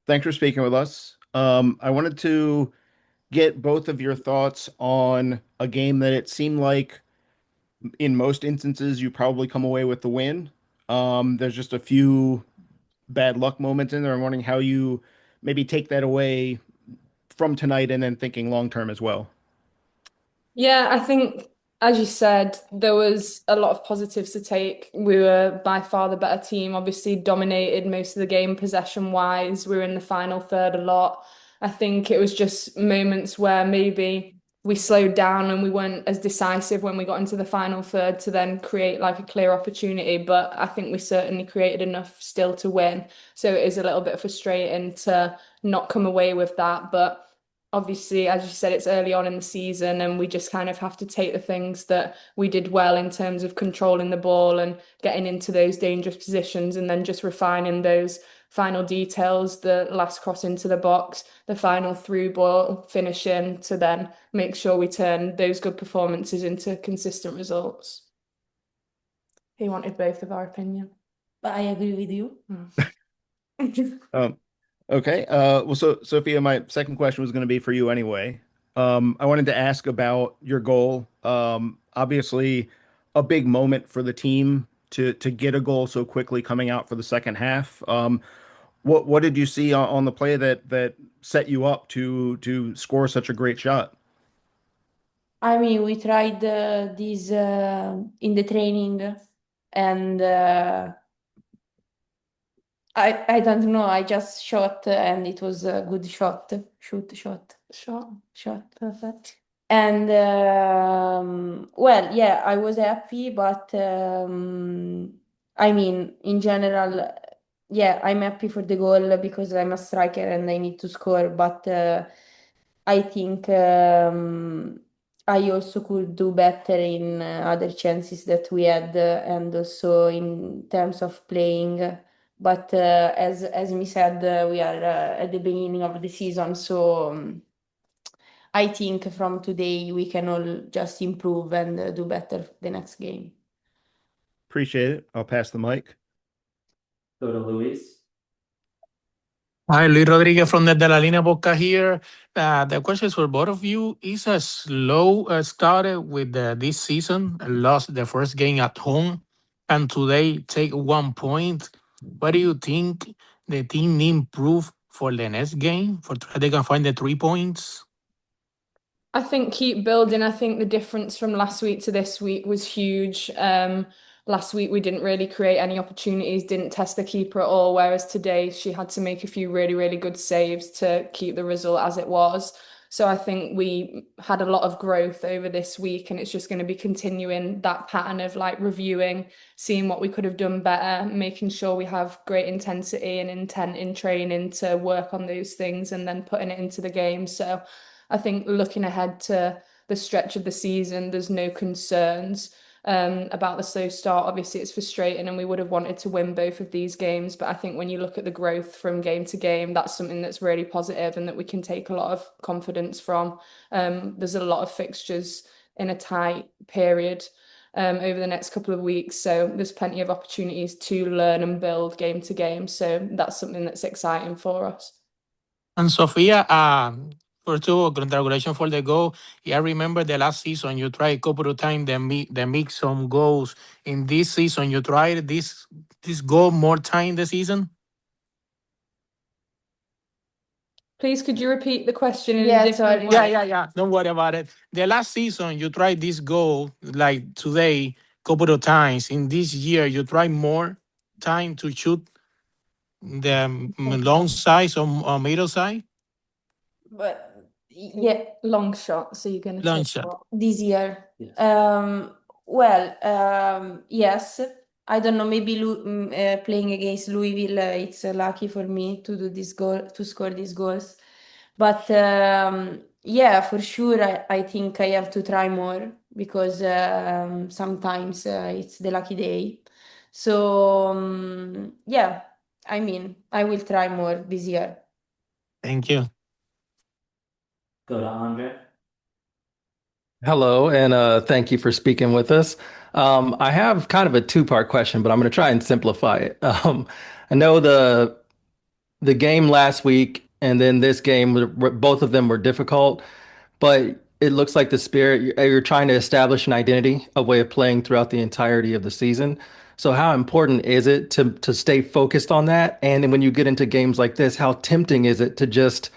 Thanks for speaking with us. I wanted to get both of your thoughts on a game that it seemed like in most instances you probably come away with the win. There's just a few bad luck moments in there. I'm wondering how you maybe take that away from tonight and then thinking long term as well. Yeah, I think, as you said, there was a lot of positives to take. We were by far the better team, obviously dominated most of the game possession wise. We were in the final third a lot. I think it was just moments where maybe we slowed down and we weren't as decisive when we got into the final third to then create like a clear opportunity. But I think we certainly created enough still to win. So it is a little bit frustrating to not come away with that. But obviously, as you said, it's early on in the season, and we just kind of have to take the things that we did well in terms of controlling the ball and getting into those dangerous positions, and then just refining those final details, the last cross into the box, the final through ball finishing to then make sure we turn those good performances into consistent results. He wanted both of our opinion. But I agree with you. Um, okay. Well, so Sophia, my second question was going to be for you anyway. I wanted to ask about your goal. Obviously, a big moment for the team to get a goal so quickly coming out for the second half. What did you see on the play that set you up to score such a great shot? I mean, we tried this in the training, and I don't know. I just shot, and it was a good shot. Shot. Perfect. And well, yeah, I was happy, but I mean, in general, yeah, I'm happy for the goal because I'm a striker and I need to score. But I think I also could do better in other chances that we had, and also in terms of playing. But as me said, we are at the beginning of the season, so. I think from today we can all just improve and do better the next game. Appreciate it. I'll pass the mic. Go to Luis. Hi, Luis Rodriguez from the De La Línea podcast here. The question is for both of you. Is a slow started with this season, lost the first game at home, and today take 1 point. What do you think the team need improve for the next game for they can find the 3 points? I think keep building. I think the difference from last week to this week was huge. Last week we didn't really create any opportunities, didn't test the keeper at all, whereas today she had to make a few really, really good saves to keep the result as it was. So I think we had a lot of growth over this week, and it's just going to be continuing that pattern of like reviewing, seeing what we could have done better, making sure we have great intensity and intent in training to work on those things, and then putting it into the game. So I think looking ahead to the stretch of the season, there's no concerns about the slow start. Obviously, it's frustrating, and we would have wanted to win both of these games. But I think when you look at the growth from game to game, that's something that's really positive and that we can take a lot of confidence from. There's a lot of fixtures in a tight period over the next couple of weeks. So there's plenty of opportunities to learn and build game to game. So that's something that's exciting for us. And Sophia, first of all, congratulations for the goal. Yeah, I remember the last season you tried a couple of times the mix some goals. In this season, you tried this goal more time this season. Please, could you repeat the question in a Yeah, different sorry. Yeah, way? yeah, yeah. Don't worry about it. The last season you tried this goal like today, couple of times. In this year, you try more time to shoot the long side or middle side, But yeah, Long shot. So you're going to long take shot. what? this year. Yes. Well, yes. I don't know. Maybe playing against Louisville, it's lucky for me to do this goal, to score these goals. But yeah, for sure, I think I have to try more because sometimes it's the lucky day. So yeah, I mean, I will try more this year. Thank you. Go to Andre. Hello, and thank you for speaking with us. I have kind of a two-part question, but I'm going to try and simplify it. I know the game last week and then this game, both of them were difficult, but it looks like the spirit, you're trying to establish an identity, a way of playing throughout the entirety of the season. So how important is it to stay focused on that? And then when you get into games like this, how tempting is it to just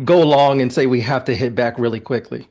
go along and say we have to hit back really quickly?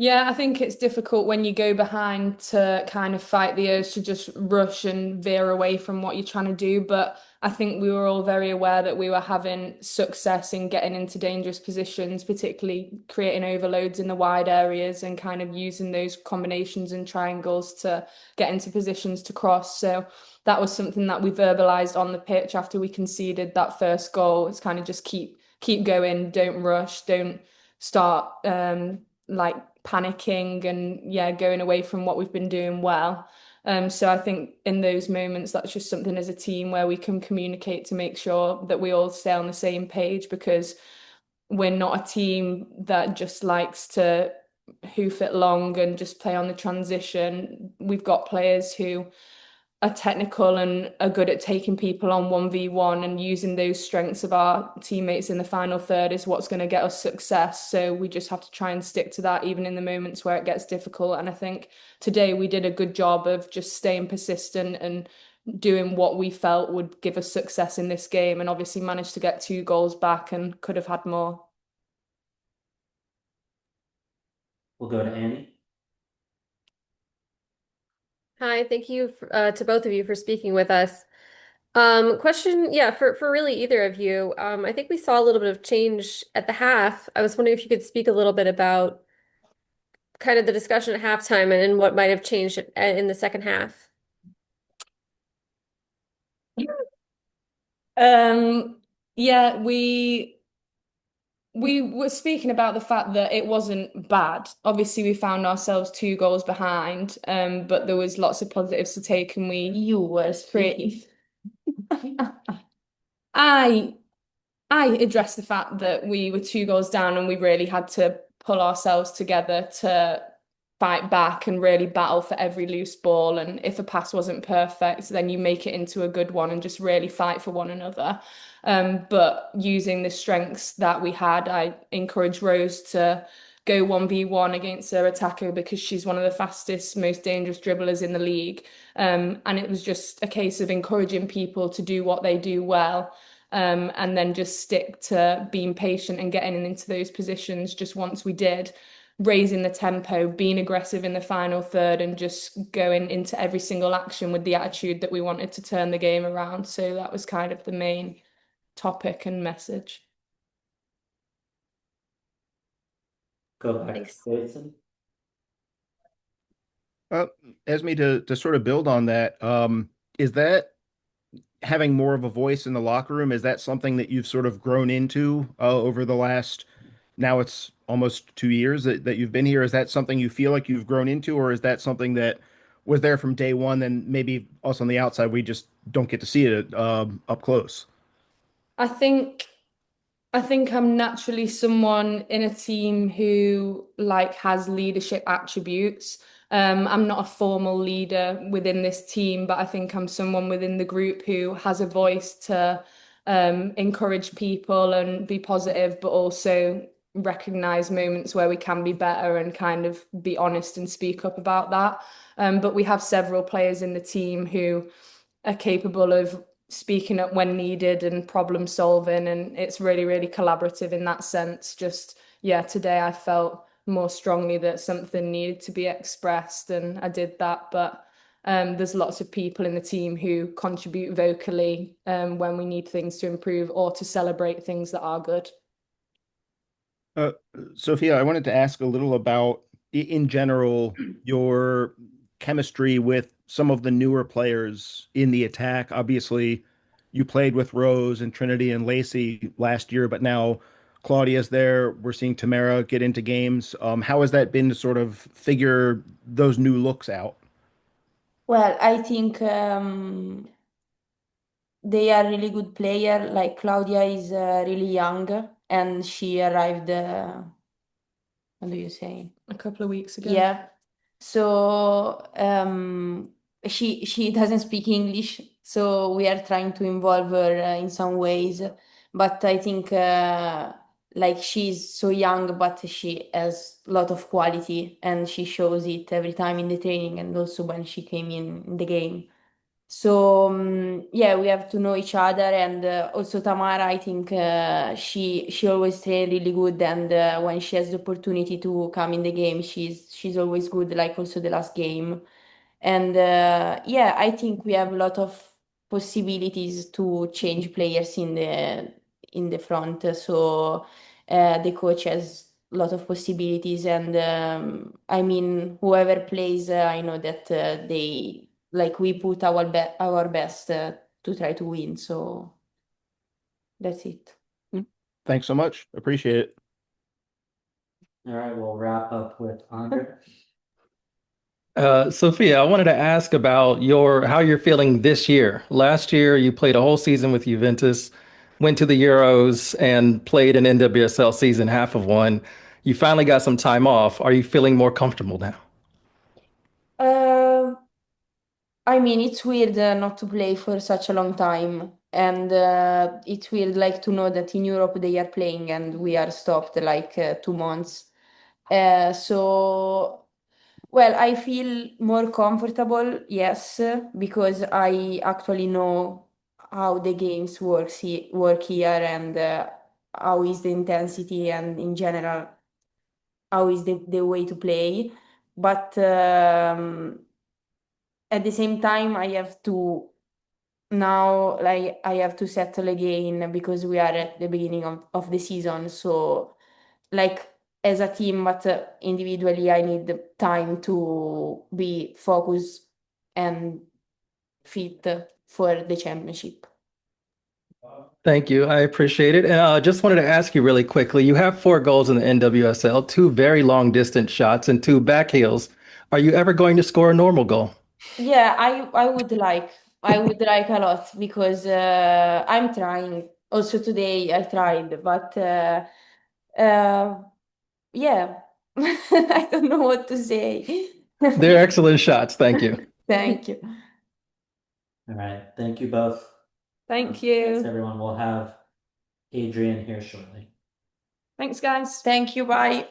Yeah, I think it's difficult when you go behind to kind of fight the urge to just rush and veer away from what you're trying to do. But I think we were all very aware that we were having success in getting into dangerous positions, particularly creating overloads in the wide areas and kind of using those combinations and triangles to get into positions to cross. So that was something that we verbalized on the pitch after we conceded that first goal. It's kind of just keep going, don't rush, don't start like panicking and yeah, going away from what we've been doing well. So I think in those moments, that's just something as a team where we can communicate to make sure that we all stay on the same page because we're not a team that just likes to hoof it long and just play on the transition. We've got players who are technical and are good at taking people on 1v1 and using those strengths of our teammates in the final third is what's going to get us success. So we just have to try and stick to that even in the moments where it gets difficult. And I think today we did a good job of just staying persistent and doing what we felt would give us success in this game and obviously managed to get 2 goals back and could have had more. We'll go to Annie. Hi, thank you to both of you for speaking with us. Question, yeah, for really either of you. I think we saw a little bit of change at the half. I was wondering if you could speak a little bit about kind of the discussion at halftime and what might have changed in the second half. Yeah, we were speaking about the fact that it wasn't bad. Obviously, we found ourselves 2 goals behind, but there was lots of positives to take, and we You were created. speaking. I I addressed the fact that we were 2 goals down and we really had to pull ourselves together to fight back and really battle for every loose ball. And if a pass wasn't perfect, then you make it into a good one and just really fight for one another. But using the strengths that we had, I encouraged Rose to go 1v1 against her attacker because she's one of the fastest, most dangerous dribblers in the league. And it was just a case of encouraging people to do what they do well. And then just stick to being patient and getting into those positions just once we did, raising the tempo, being aggressive in the final third, and just going into every single action with the attitude that we wanted to turn the game around. So that was kind of the main topic and message. Go back Thanks. to Jason. Esme, to sort of build on that, is that having more of a voice in the locker room, is that something that you've sort of grown into over the last, now it's almost 2 years that you've been here? Is that something you feel like you've grown into, or is that something that was there from day one, then maybe us on the outside, we just don't get to see it up close? I think I think I'm naturally someone in a team who like has leadership attributes. I'm not a formal leader within this team, but I think I'm someone within the group who has a voice to encourage people and be positive, but also recognize moments where we can be better and kind of be honest and speak up about that. But we have several players in the team who are capable of speaking up when needed and problem solving, and it's really, really collaborative in that sense. Just yeah, today I felt more strongly that something needed to be expressed, and I did that. But there's lots of people in the team who contribute vocally when we need things to improve or to celebrate things that are good. Uh, Sophia, I wanted to ask a little about, in general, your chemistry with some of the newer players in the attack. Obviously, you played with Rose and Trinity and Lacey last year, but now Claudia's there. We're seeing Tamara get into games. How has that been to sort of figure those new looks out? Well, I think they are really good player. Like Claudia is really young and she arrived, what do you say? A couple of weeks ago. Yeah. So she doesn't speak English, so we are trying to involve her in some ways. but I think like she's so young, but she has a lot of quality, and she shows it every time in the training and also when she came in the game. So yeah, we have to know each other, and also Tamara, I think she always train really good, and when she has the opportunity to come in the game, she's always good. Like also the last game, and yeah, I think we have a lot of possibilities to change players in the front. So the coach has a lot of possibilities, and I mean, whoever plays, I know that they like we put our best to try to win. So that's it. Thanks so much. Appreciate it. All right, we'll wrap up with Andre. Sophia, I wanted to ask about how you're feeling this year. Last year, you played a whole season with Juventus, went to the Euros, and played an NWSL season, half of one. You finally got some time off. Are you feeling more comfortable now? Uh, I mean, it's weird not to play for such a long time, and it's weird like to know that in Europe they are playing and we are stopped like 2 months. So, well, I feel more comfortable, yes, because I actually know how the games work here, and how is the intensity, and in general how is the way to play. But at the same time, I have to now, like, I have to settle again because we are at the beginning of the season. So, like, as a team, but individually, I need the time to be focused and fit for the championship. Thank you. I appreciate it. And I just wanted to ask you really quickly. You have 4 goals in the NWSL, 2 very long distance shots, and 2 back heels. Are you ever going to score a normal goal? Yeah, I would like a lot because I'm trying. Also today I tried, but uh, yeah, I don't know what to say. They're excellent shots. Thank you. Thank you. All right, thank you both. Thank Thanks, you. everyone. We'll have Adrian here shortly. Thanks, guys. Thank you. Bye.